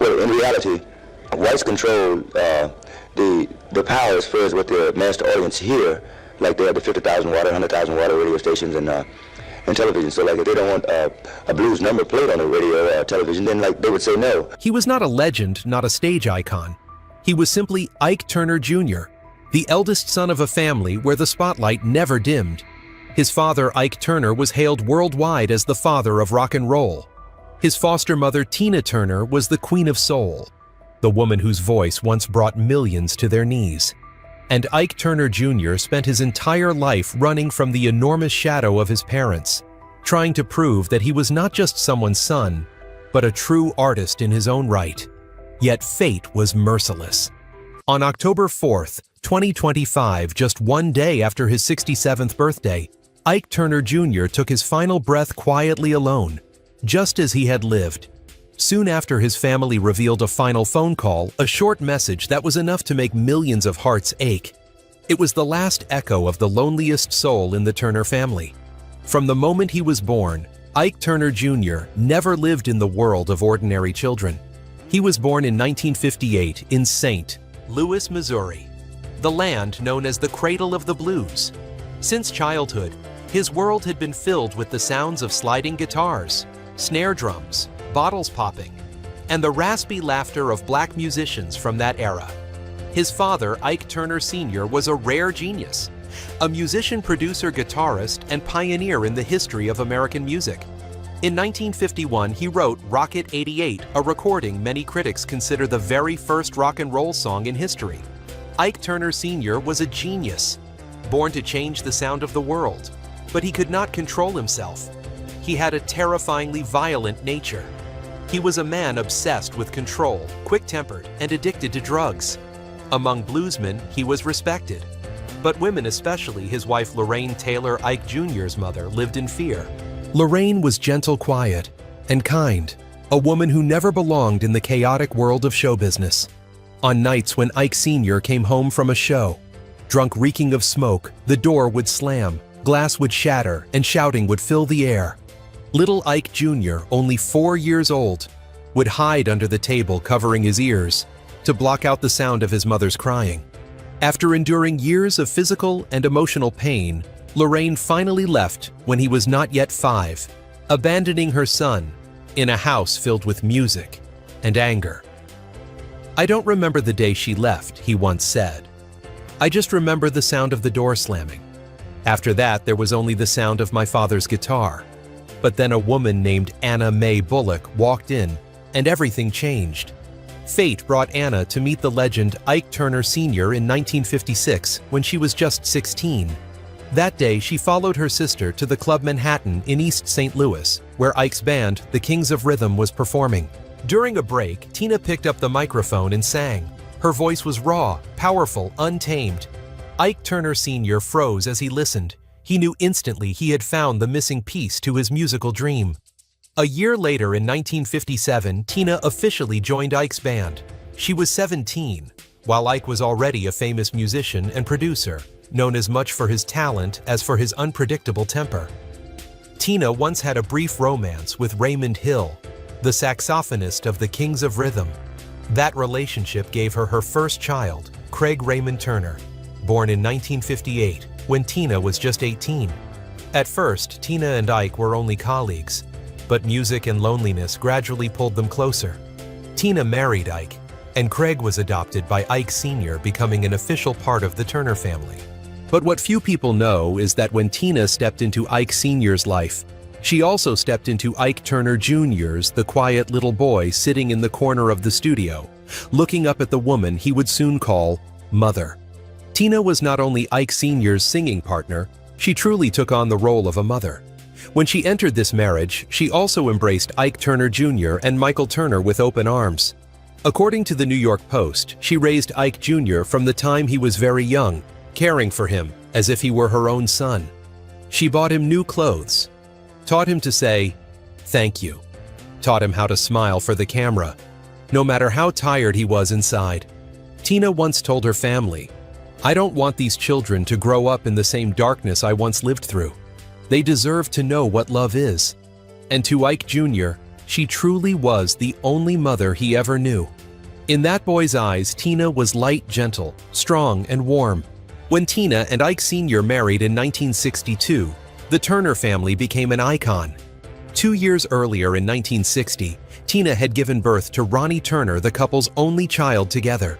Well, in reality, whites control the power as far as what the mass audience hear. Like they have the 50,000 watt, 100,000 watt radio stations and television. So like if they don't want a blues number played on the radio or television, then like they would say no. He was not a legend, not a stage icon. He was simply Ike Turner Jr., the eldest son of a family where the spotlight never dimmed. His father, Ike Turner, was hailed worldwide as the father of rock and roll. His foster mother, Tina Turner, was the queen of soul, the woman whose voice once brought millions to their knees. And Ike Turner Jr. spent his entire life running from the enormous shadow of his parents, trying to prove that he was not just someone's son, but a true artist in his own right. Yet fate was merciless. On October 4th, 2025, just one day after his 67th birthday, Ike Turner Jr. took his final breath quietly alone, just as he had lived. Soon after his family revealed a final phone call, a short message that was enough to make millions of hearts ache. It was the last echo of the loneliest soul in the Turner family. From the moment he was born, Ike Turner Jr. never lived in the world of ordinary children. He was born in 1958 in St. Louis, Missouri, the land known as the cradle of the blues. Since childhood, his world had been filled with the sounds of sliding guitars, snare drums, bottles popping, and the raspy laughter of black musicians from that era. His father, Ike Turner Sr., was a rare genius, a musician, producer, guitarist, and pioneer in the history of American music. In 1951, he wrote Rocket 88, a recording many critics consider the very first rock and roll song in history. Ike Turner Sr. was a genius, born to change the sound of the world, but he could not control himself. He had a terrifyingly violent nature. He was a man obsessed with control, quick-tempered, and addicted to drugs. Among bluesmen, he was respected. But women, especially his wife Lorraine Taylor, Ike Jr.'s mother, lived in fear. Lorraine was gentle, quiet, and kind, a woman who never belonged in the chaotic world of show business. On nights when Ike Sr. came home from a show, drunk reeking of smoke, the door would slam, glass would shatter, and shouting would fill the air. Little Ike Jr., only 4 years old, would hide under the table covering his ears to block out the sound of his mother's crying. After enduring years of physical and emotional pain, Lorraine finally left when he was not yet 5, abandoning her son in a house filled with music and anger. "I don't remember the day she left," he once said. "I just remember the sound of the door slamming. After that, there was only the sound of my father's guitar. But then a woman named Anna Mae Bullock walked in, and everything changed. Fate brought Anna to meet the legend Ike Turner Sr. in 1956 when she was just 16. That day, she followed her sister to the Club Manhattan in East St. Louis, where Ike's band, the Kings of Rhythm, was performing. During a break, Tina picked up the microphone and sang. Her voice was raw, powerful, untamed. Ike Turner Sr. froze as he listened. He knew instantly he had found the missing piece to his musical dream. A year later, in 1957, Tina officially joined Ike's band. She was 17, while Ike was already a famous musician and producer, known as much for his talent as for his unpredictable temper. Tina once had a brief romance with Raymond Hill, the saxophonist of the Kings of Rhythm. That relationship gave her her first child, Craig Raymond Turner, born in 1958. When Tina was just 18. At first, Tina and Ike were only colleagues, but music and loneliness gradually pulled them closer. Tina married Ike, and Craig was adopted by Ike Sr., becoming an official part of the Turner family. But what few people know is that when Tina stepped into Ike Sr.'s life, she also stepped into Ike Turner Jr.'s, the quiet little boy sitting in the corner of the studio, looking up at the woman he would soon call Mother. Tina was not only Ike Sr.'s singing partner, she truly took on the role of a mother. When she entered this marriage, she also embraced Ike Turner Jr. and Michael Turner with open arms. According to the New York Post, she raised Ike Jr. from the time he was very young, caring for him as if he were her own son. She bought him new clothes, taught him to say, "Thank you," taught him how to smile for the camera, no matter how tired he was inside. Tina once told her family, "I don't want these children to grow up in the same darkness I once lived through. They deserve to know what love is." And to Ike Jr., She truly was the only mother he ever knew. In that boy's eyes, Tina was light, gentle, strong, and warm. When Tina and Ike Sr. married in 1962, the Turner family became an icon. 2 years earlier in 1960, Tina had given birth to Ronnie Turner, the couple's only child together.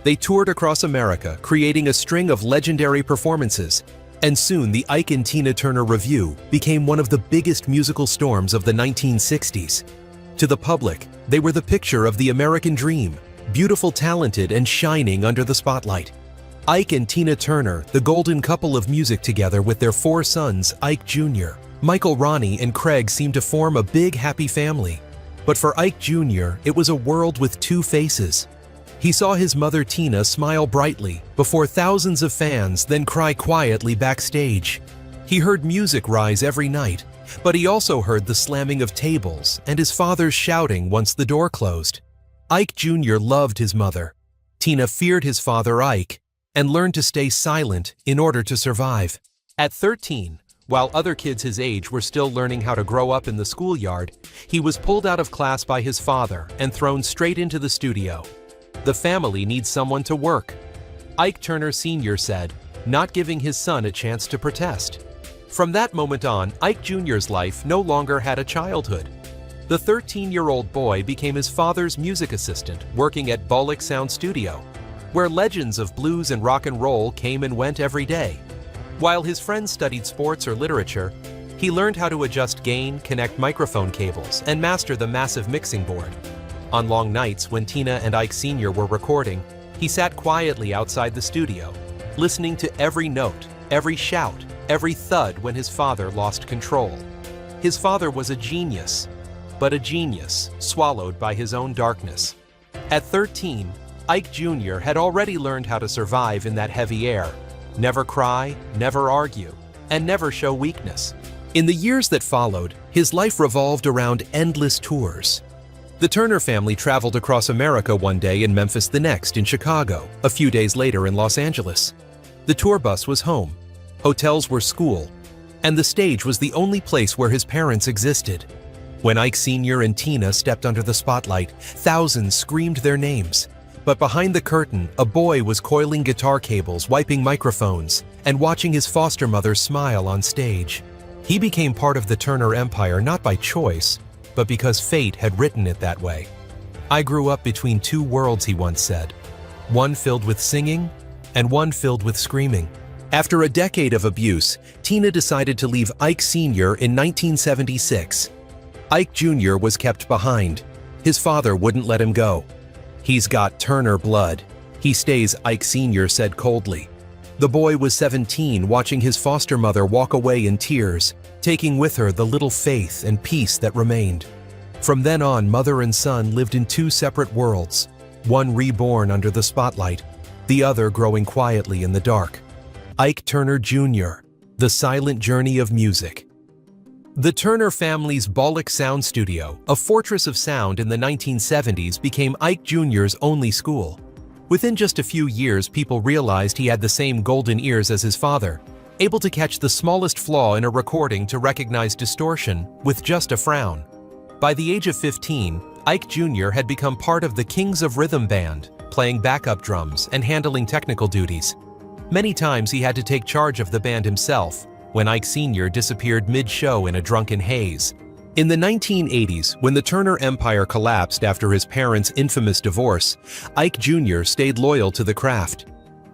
They toured across America, creating a string of legendary performances, and soon the Ike and Tina Turner Revue became one of the biggest musical storms of the 1960s. To the public, they were the picture of the American dream, beautiful, talented, and shining under the spotlight. Ike and Tina Turner, the golden couple of music together with their 4 sons, Ike Jr., Michael, Ronnie, and Craig, seemed to form a big, happy family. But for Ike Jr., it was a world with 2 faces. He saw his mother Tina smile brightly before thousands of fans, then cry quietly backstage. He heard music rise every night, but he also heard the slamming of tables and his father's shouting once the door closed. Ike Jr. loved his mother. Tina feared his father Ike and learned to stay silent in order to survive. At 13, while other kids his age were still learning how to grow up in the schoolyard, he was pulled out of class by his father and thrown straight into the studio. The family needs someone to work, Ike Turner Sr. said, not giving his son a chance to protest. From that moment on, Ike Jr.'s life no longer had a childhood. The 13-year-old boy became his father's music assistant, working at Bullock Sound Studio, where legends of blues and rock and roll came and went every day. While his friends studied sports or literature, he learned how to adjust gain, connect microphone cables, and master the massive mixing board. On long nights when Tina and Ike Sr. were recording, he sat quietly outside the studio, listening to every note, every shout, every thud when his father lost control. His father was a genius, but a genius swallowed by his own darkness. At 13, Ike Jr. had already learned how to survive in that heavy air, never cry, never argue, and never show weakness. In the years that followed, his life revolved around endless tours. The Turner family traveled across America one day and Memphis the next, in Chicago, a few days later in Los Angeles. The tour bus was home, hotels were school, and the stage was the only place where his parents existed. When Ike Sr. and Tina stepped under the spotlight, thousands screamed their names. But behind the curtain, a boy was coiling guitar cables, wiping microphones, and watching his foster mother smile on stage. He became part of the Turner empire not by choice, but because fate had written it that way. I grew up between 2 worlds, he once said, one filled with singing and one filled with screaming. After a decade of abuse, Tina decided to leave Ike Sr. in 1976. Ike Jr. was kept behind. His father wouldn't let him go. "He's got Turner blood," he stays, Ike Sr. said coldly. The boy was 17, watching his foster mother walk away in tears, taking with her the little faith and peace that remained. From then on, mother and son lived in 2 separate worlds, one reborn under the spotlight, the other growing quietly in the dark. Ike Turner Jr., The Silent Journey of Music. The Turner family's Bullock Sound Studio, a fortress of sound in the 1970s, became Ike Jr.'s only school. Within just a few years, people realized he had the same golden ears as his father, able to catch the smallest flaw in a recording to recognize distortion with just a frown. By the age of 15, Ike Jr. had become part of the Kings of Rhythm Band, playing backup drums and handling technical duties. Many times he had to take charge of the band himself, when Ike Sr. disappeared mid-show in a drunken haze. In the 1980s, when the Turner empire collapsed after his parents' infamous divorce, Ike Jr. stayed loyal to the craft.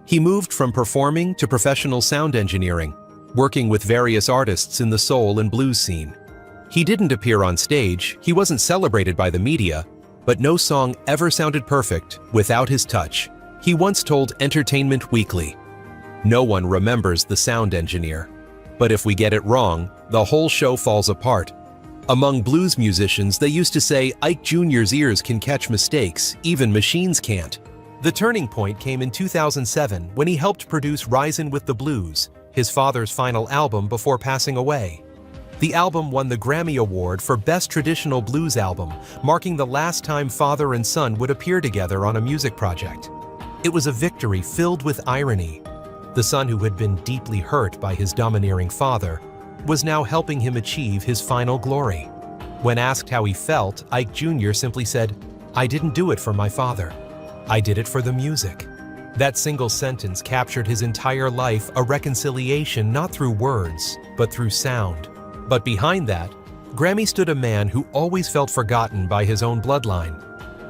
He moved from performing to professional sound engineering, working with various artists in the soul and blues scene. He didn't appear on stage, he wasn't celebrated by the media, but no song ever sounded perfect without his touch. He once told Entertainment Weekly, "No one remembers the sound engineer, but if we get it wrong, the whole show falls apart." Among blues musicians, they used to say Ike Jr.'s ears can catch mistakes, even machines can't. The turning point came in 2007 when he helped produce Risin' with the Blues, his father's final album before passing away. The album won the Grammy Award for Best Traditional Blues Album, marking the last time father and son would appear together on a music project. It was a victory filled with irony. The son, who had been deeply hurt by his domineering father, was now helping him achieve his final glory. When asked how he felt, Ike Jr. simply said, "I didn't do it for my father. I did it for the music." That single sentence captured his entire life, a reconciliation not through words, but through sound. But behind that, Grammy stood a man who always felt forgotten by his own bloodline.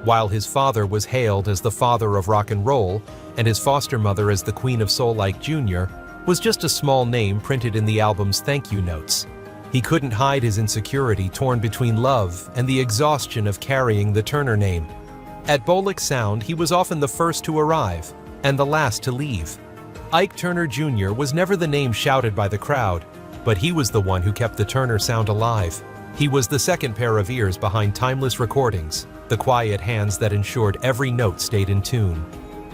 While his father was hailed as the father of rock and roll, and his foster mother as the Queen of Soul, Ike Jr. was just a small name printed in the album's thank you notes. He couldn't hide his insecurity, torn between love and the exhaustion of carrying the Turner name. At Bolic Sound, he was often the first to arrive and the last to leave. Ike Turner Jr. was never the name shouted by the crowd, but he was the one who kept the Turner sound alive. He was the second pair of ears behind timeless recordings, the quiet hands that ensured every note stayed in tune.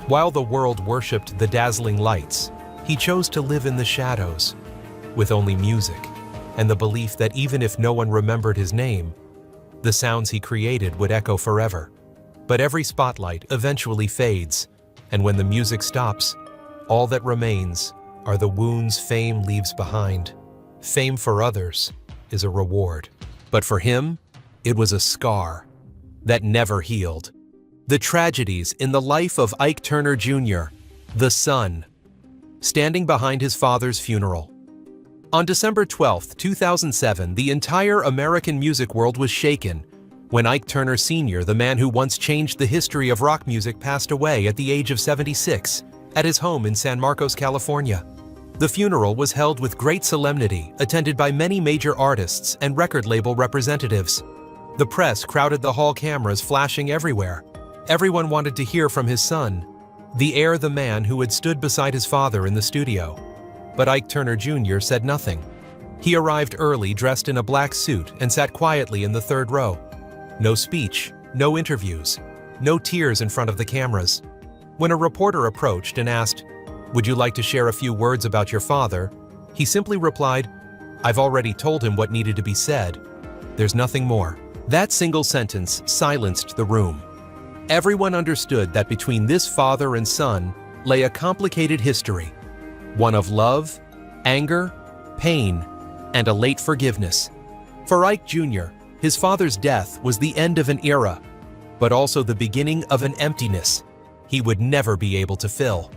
While the world worshipped the dazzling lights, he chose to live in the shadows, with only music, and the belief that even if no one remembered his name, the sounds he created would echo forever. But every spotlight eventually fades, and when the music stops, all that remains are the wounds fame leaves behind. Fame for others is a reward, but for him, it was a scar that never healed. The tragedies in the life of Ike Turner Jr., the son, standing behind his father's funeral. On December 12, 2007, the entire American music world was shaken when Ike Turner Sr., the man who once changed the history of rock music, passed away at the age of 76 at his home in San Marcos, California. The funeral was held with great solemnity, attended by many major artists and record label representatives. The press crowded the hall, cameras flashing everywhere. Everyone wanted to hear from his son, the heir, the man who had stood beside his father in the studio. But Ike Turner Jr. said nothing. He arrived early, dressed in a black suit, and sat quietly in the third row. No speech, no interviews, no tears in front of the cameras. When a reporter approached and asked, "Would you like to share a few words about your father?" he simply replied, "I've already told him what needed to be said. There's nothing more." That single sentence silenced the room. Everyone understood that between this father and son lay a complicated history, one of love, anger, pain, and a late forgiveness. For Ike Jr., his father's death was the end of an era, but also the beginning of an emptiness he would never be able to fill.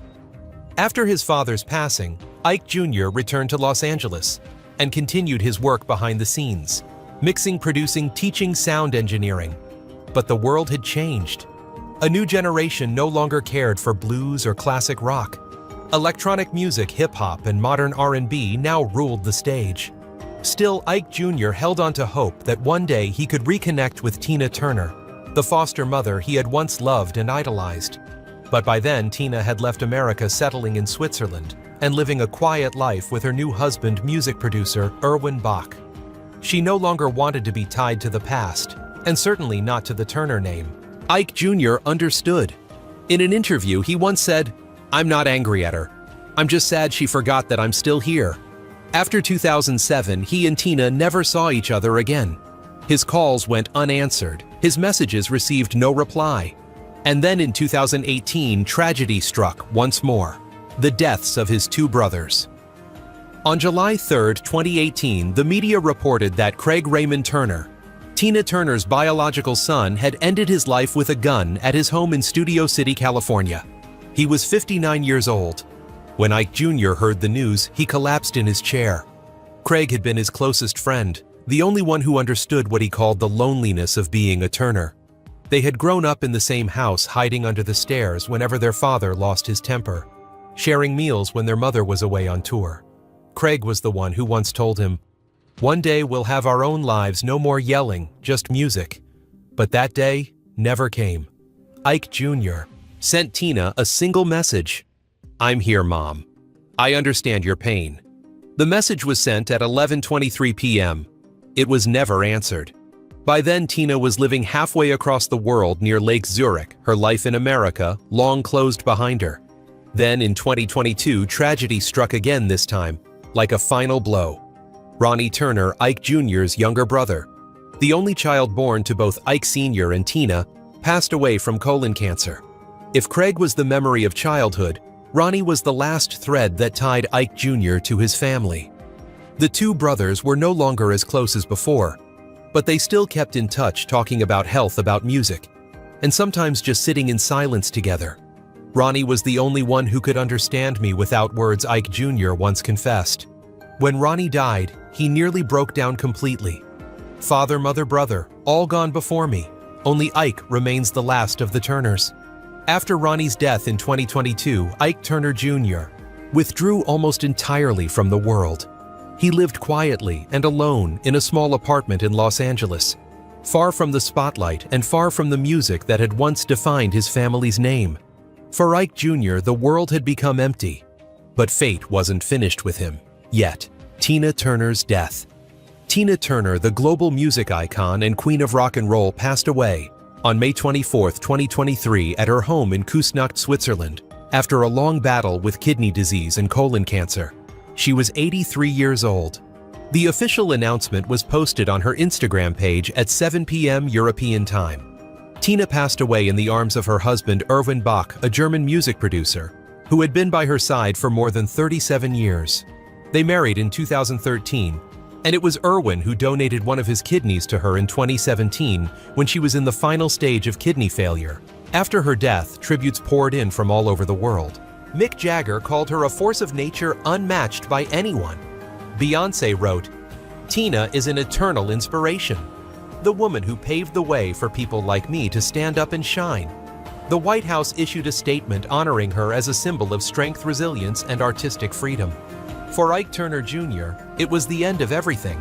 After his father's passing, Ike Jr. returned to Los Angeles and continued his work behind the scenes, mixing, producing, teaching sound engineering. But the world had changed. A new generation no longer cared for blues or classic rock. Electronic music, hip-hop, and modern R&B now ruled the stage. Still, Ike Jr. held on to hope that one day he could reconnect with Tina Turner, the foster mother he had once loved and idolized. But by then, Tina had left America, settling in Switzerland and living a quiet life with her new husband, music producer Erwin Bach. She no longer wanted to be tied to the past, and certainly not to the Turner name. Ike Jr. understood. In an interview, he once said, "I'm not angry at her. I'm just sad she forgot that I'm still here." After 2007, he and Tina never saw each other again. His calls went unanswered. His messages received no reply. And then in 2018, tragedy struck once more: the deaths of his two brothers. On July 3, 2018, the media reported that Craig Raymond Turner, Tina Turner's biological son, had ended his life with a gun at his home in Studio City, California. He was 59 years old. When Ike Jr. heard the news, he collapsed in his chair. Craig had been his closest friend, the only one who understood what he called the loneliness of being a Turner. They had grown up in the same house, hiding under the stairs whenever their father lost his temper, sharing meals when their mother was away on tour. Craig was the one who once told him, "One day we'll have our own lives, no more yelling, just music." But that day never came. Ike Jr. sent Tina a single message: "I'm here, Mom. I understand your pain." The message was sent at 11:23 p.m. It was never answered. By then, Tina was living halfway across the world near Lake Zurich, her life in America long closed behind her. Then in 2022, tragedy struck again, this time like a final blow. Ronnie Turner, Ike Jr.'s younger brother, the only child born to both Ike Sr. and Tina, passed away from colon cancer. If Craig was the memory of childhood, Ronnie was the last thread that tied Ike Jr. to his family. The two brothers were no longer as close as before, But they still kept in touch, talking about health, about music, and sometimes just sitting in silence together. Ronnie was the only one who could understand me without words, Ike Jr. once confessed. When Ronnie died, he nearly broke down completely. Father, mother, brother, all gone before me. Only Ike remains the last of the Turners. After Ronnie's death in 2022, Ike Turner Jr. withdrew almost entirely from the world. He lived quietly and alone in a small apartment in Los Angeles, far from the spotlight and far from the music that had once defined his family's name. For Ike Jr., the world had become empty. But fate wasn't finished with him yet. Tina Turner's death. Tina Turner, the global music icon and queen of rock and roll, passed away on May 24, 2023 at her home in Küsnacht, Switzerland, after a long battle with kidney disease and colon cancer. She was 83 years old. The official announcement was posted on her Instagram page at 7 p.m. European time. Tina passed away in the arms of her husband Erwin Bach, a German music producer, who had been by her side for more than 37 years. They married in 2013, and it was Erwin who donated one of his kidneys to her in 2017 when she was in the final stage of kidney failure. After her death, tributes poured in from all over the world. Mick Jagger called her a force of nature unmatched by anyone. Beyoncé wrote, "Tina is an eternal inspiration. The woman who paved the way for people like me to stand up and shine." The White House issued a statement honoring her as a symbol of strength, resilience, and artistic freedom. For Ike Turner Jr., it was the end of everything.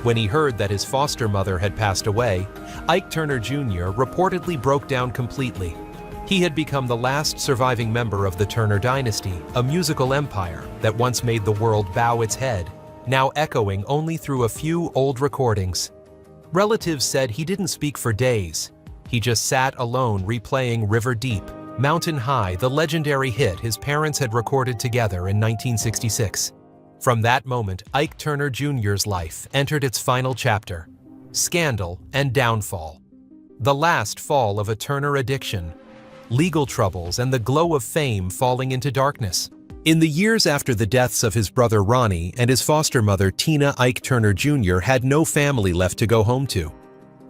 When he heard that his foster mother had passed away, Ike Turner Jr. reportedly broke down completely. He had become the last surviving member of the Turner dynasty, a musical empire that once made the world bow its head, now echoing only through a few old recordings. Relatives said he didn't speak for days. He just sat alone replaying River Deep, Mountain High, the legendary hit his parents had recorded together in 1966. From that moment, Ike Turner Jr.'s life entered its final chapter: scandal and downfall. The last fall of a Turner addiction, legal troubles, and the glow of fame falling into darkness. In the years after the deaths of his brother Ronnie and his foster mother Tina, Ike Turner Jr. had no family left to go home to.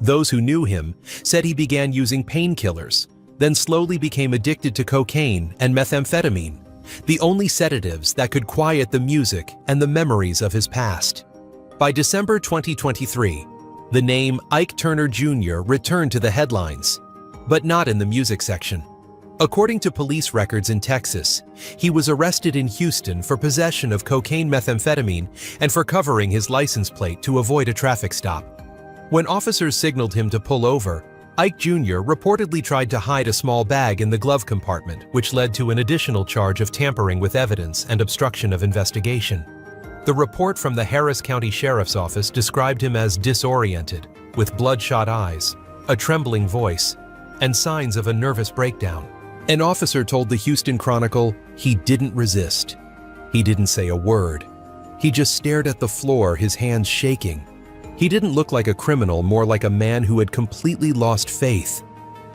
Those who knew him said he began using painkillers, then slowly became addicted to cocaine and methamphetamine, the only sedatives that could quiet the music and the memories of his past. By December 2023, the name Ike Turner Jr. returned to the headlines, but not in the music section. According to police records in Texas, he was arrested in Houston for possession of cocaine methamphetamine and for covering his license plate to avoid a traffic stop. When officers signaled him to pull over, Ike Jr. reportedly tried to hide a small bag in the glove compartment, which led to an additional charge of tampering with evidence and obstruction of investigation. The report from the Harris County Sheriff's Office described him as disoriented, with bloodshot eyes, a trembling voice, and signs of a nervous breakdown. An officer told the Houston Chronicle he didn't resist. He didn't say a word. He just stared at the floor, his hands shaking. He didn't look like a criminal, more like a man who had completely lost faith.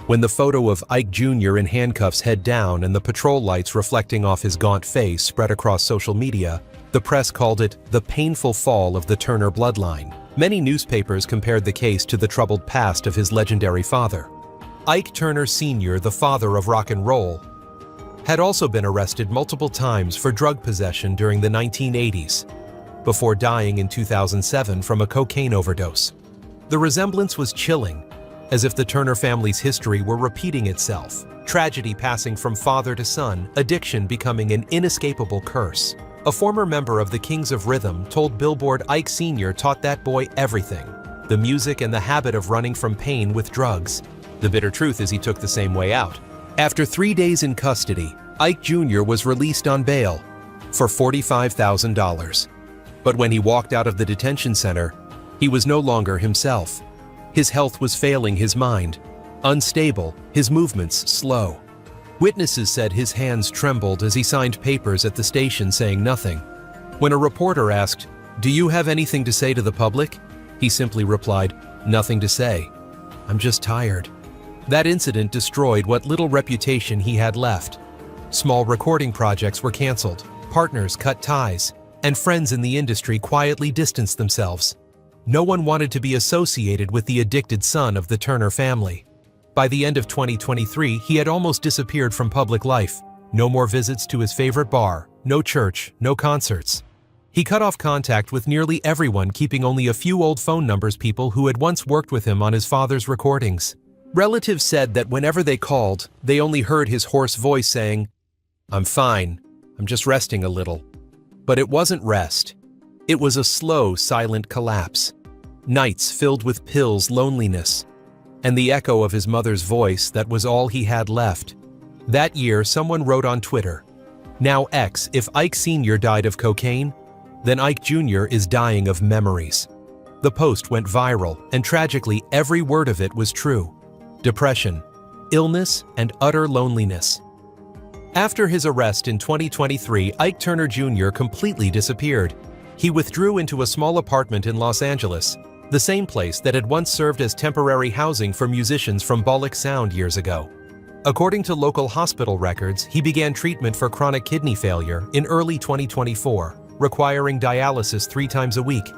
When the photo of Ike Jr. in handcuffs, head down, and the patrol lights reflecting off his gaunt face spread across social media, the press called it the painful fall of the Turner bloodline. Many newspapers compared the case to the troubled past of his legendary father. Ike Turner Sr., the father of rock and roll, had also been arrested multiple times for drug possession during the 1980s, before dying in 2007 from a cocaine overdose. The resemblance was chilling, as if the Turner family's history were repeating itself, tragedy passing from father to son, addiction becoming an inescapable curse. A former member of the Kings of Rhythm told Billboard Ike Sr. taught that boy everything: the music and the habit of running from pain with drugs. The bitter truth is he took the same way out. After 3 days in custody, Ike Jr. was released on bail for $45,000. But when he walked out of the detention center, he was no longer himself. His health was failing his mind. Unstable, his movements slow. Witnesses said his hands trembled as he signed papers at the station saying nothing. When a reporter asked, "Do you have anything to say to the public?" he simply replied, "Nothing to say. I'm just tired." That incident destroyed what little reputation he had left. Small recording projects were canceled, partners cut ties, and friends in the industry quietly distanced themselves. No one wanted to be associated with the addicted son of the Turner family. By the end of 2023, he had almost disappeared from public life. No more visits to his favorite bar, no church, no concerts. He cut off contact with nearly everyone, keeping only a few old phone numbers, people who had once worked with him on his father's recordings. Relatives said that whenever they called, they only heard his hoarse voice saying, "I'm fine, I'm just resting a little." But it wasn't rest. It was a slow, silent collapse. Nights filled with pills, loneliness, and the echo of his mother's voice that was all he had left. That year, someone wrote on Twitter, "Now X, if Ike Sr. died of cocaine, then Ike Jr. is dying of memories." The post went viral, and tragically, every word of it was true. Depression, illness, and utter loneliness. After his arrest in 2023, Ike Turner Jr. completely disappeared. He withdrew into a small apartment in Los Angeles, the same place that had once served as temporary housing for musicians from Bollock Sound years ago. According to local hospital records, he began treatment for chronic kidney failure in early 2024, requiring dialysis 3 times a week.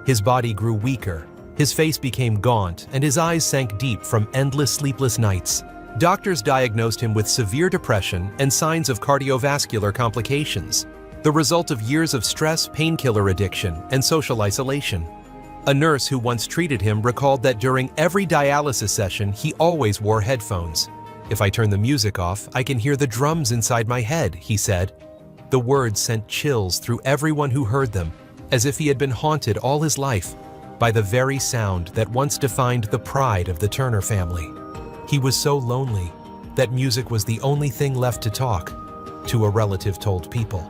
His body grew weaker, his face became gaunt, and his eyes sank deep from endless sleepless nights. Doctors diagnosed him with severe depression and signs of cardiovascular complications, the result of years of stress, painkiller addiction, and social isolation. A nurse who once treated him recalled that during every dialysis session, he always wore headphones. "If I turn the music off, I can hear the drums inside my head," he said. The words sent chills through everyone who heard them, as if he had been haunted all his life by the very sound that once defined the pride of the Turner family. He was so lonely that music was the only thing left to talk to, a relative told People.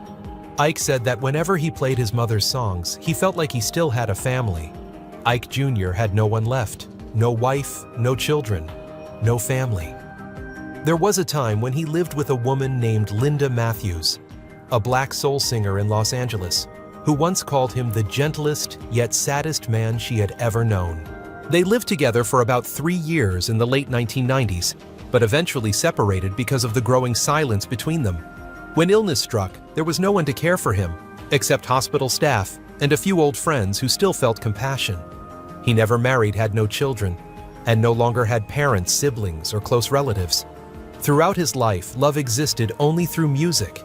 Ike said that whenever he played his mother's songs, he felt like he still had a family. Ike Jr. had no one left, no wife, no children, no family. There was a time when he lived with a woman named Linda Matthews, a black soul singer in Los Angeles, who once called him the gentlest yet saddest man she had ever known. They lived together for about 3 years in the late 1990s, but eventually separated because of the growing silence between them. When illness struck, there was no one to care for him, except hospital staff and a few old friends who still felt compassion. He never married, had no children, and no longer had parents, siblings, or close relatives. Throughout his life, love existed only through music,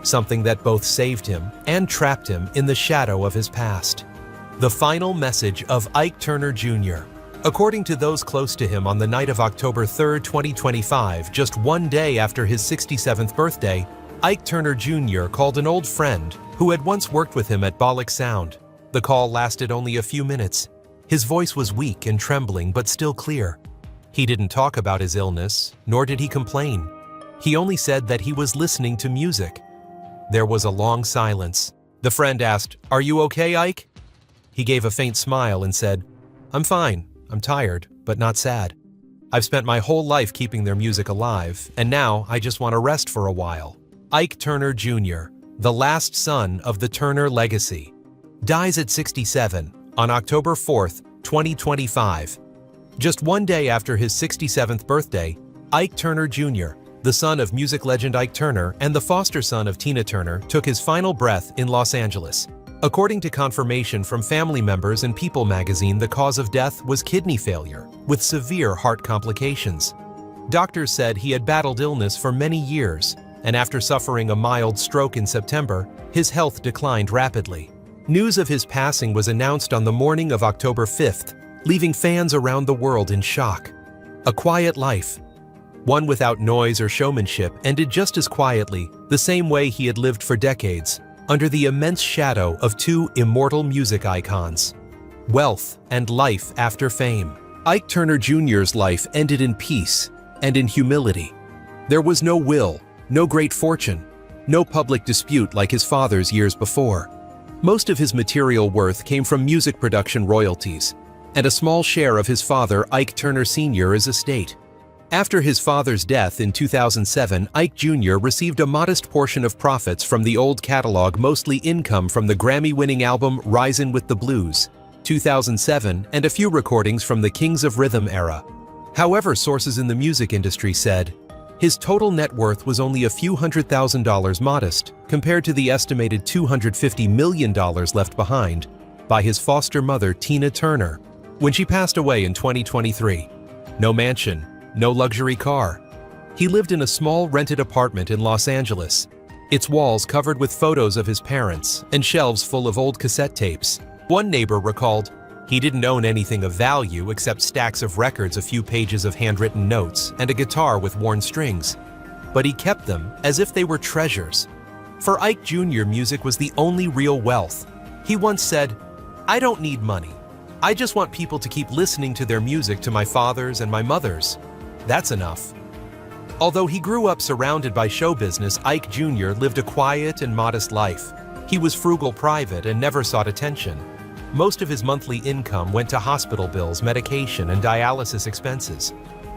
something that both saved him and trapped him in the shadow of his past. The final message of Ike Turner Jr. According to those close to him, on the night of October 3, 2025, just one day after his 67th birthday, Ike Turner Jr. called an old friend who had once worked with him at Bollock Sound. The call lasted only a few minutes. His voice was weak and trembling, but still clear. He didn't talk about his illness, nor did he complain. He only said that he was listening to music. There was a long silence. The friend asked, "Are you okay, Ike?" He gave a faint smile and said, "I'm fine. I'm tired, but not sad. I've spent my whole life keeping their music alive, and now I just want to rest for a while." Ike Turner Jr., the last son of the Turner legacy, dies at 67 on October 4, 2025. Just one day after his 67th birthday, Ike Turner Jr., the son of music legend Ike Turner and the foster son of Tina Turner, took his final breath in Los Angeles. According to confirmation from family members and People magazine, the cause of death was kidney failure, with severe heart complications. Doctors said he had battled illness for many years, and after suffering a mild stroke in September, his health declined rapidly. News of his passing was announced on the morning of October 5th, leaving fans around the world in shock. A quiet life, one without noise or showmanship, ended just as quietly, the same way he had lived for decades, under the immense shadow of 2 immortal music icons: wealth and life after fame. Ike Turner Jr.'s life ended in peace and in humility. There was no will, no great fortune, no public dispute like his father's years before. Most of his material worth came from music production royalties, and a small share of his father, Ike Turner Sr.'s estate. After his father's death in 2007, Ike Jr. received a modest portion of profits from the old catalog, mostly income from the Grammy-winning album Risin' with the Blues, 2007, and a few recordings from the Kings of Rhythm era. However, sources in the music industry said his total net worth was only a few $100,000, modest compared to the estimated $250 million left behind. by his foster mother Tina Turner when she passed away in 2023. No mansion, no luxury car. He lived in a small rented apartment in Los Angeles, its walls covered with photos of his parents and shelves full of old cassette tapes. One neighbor recalled, he didn't own anything of value except stacks of records, a few pages of handwritten notes, and a guitar with worn strings. But he kept them as if they were treasures. For Ike Jr., music was the only real wealth. He once said, "I don't need money. I just want people to keep listening to their music to my fathers and my mothers. That's enough." Although he grew up surrounded by show business, Ike Jr. lived a quiet and modest life. He was frugal, private, and never sought attention. Most of his monthly income went to hospital bills, medication, and dialysis expenses.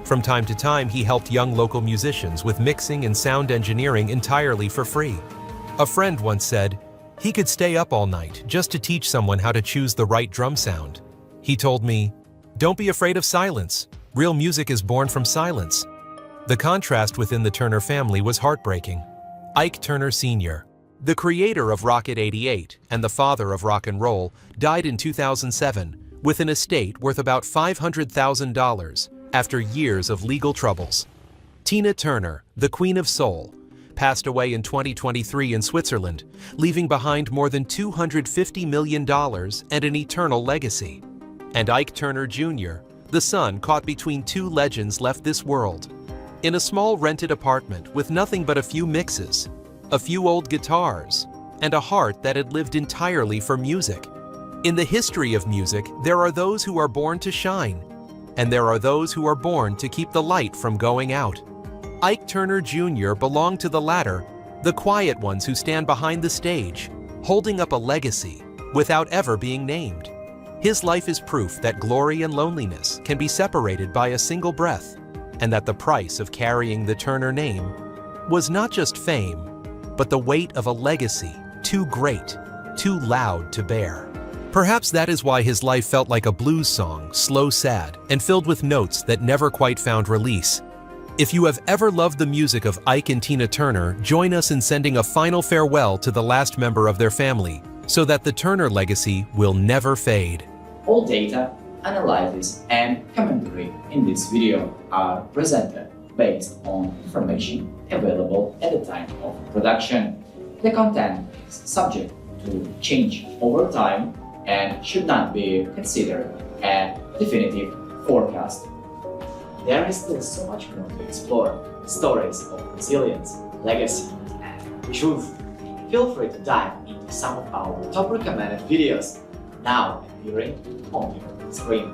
From time to time, he helped young local musicians with mixing and sound engineering entirely for free. A friend once said, he could stay up all night just to teach someone how to choose the right drum sound. He told me, "Don't be afraid of silence. Real music is born from silence." The contrast within the Turner family was heartbreaking. Ike Turner Sr., the creator of Rocket 88 and the father of rock and roll, died in 2007 with an estate worth about $500,000 after years of legal troubles. Tina Turner, the Queen of Soul, passed away in 2023 in Switzerland, leaving behind more than $250 million and an eternal legacy. And Ike Turner Jr., the son caught between two legends, left this world in a small rented apartment with nothing but a few mixes, a few old guitars, and a heart that had lived entirely for music. In the history of music, there are those who are born to shine, and there are those who are born to keep the light from going out. Ike Turner Jr. belonged to the latter, the quiet ones who stand behind the stage, holding up a legacy without ever being named. His life is proof that glory and loneliness can be separated by a single breath, and that the price of carrying the Turner name was not just fame, but the weight of a legacy too great, too loud to bear. Perhaps that is why his life felt like a blues song, slow, sad, and filled with notes that never quite found release. If you have ever loved the music of Ike and Tina Turner, join us in sending a final farewell to the last member of their family, so that the Turner legacy will never fade. All data, analysis, and commentary in this video are presented based on information available at the time of production. The content is subject to change over time and should not be considered a definitive forecast. There is still so much more to explore: stories of resilience, legacy, and truth. Feel free to dive into some of our top recommended videos now appearing on your screen.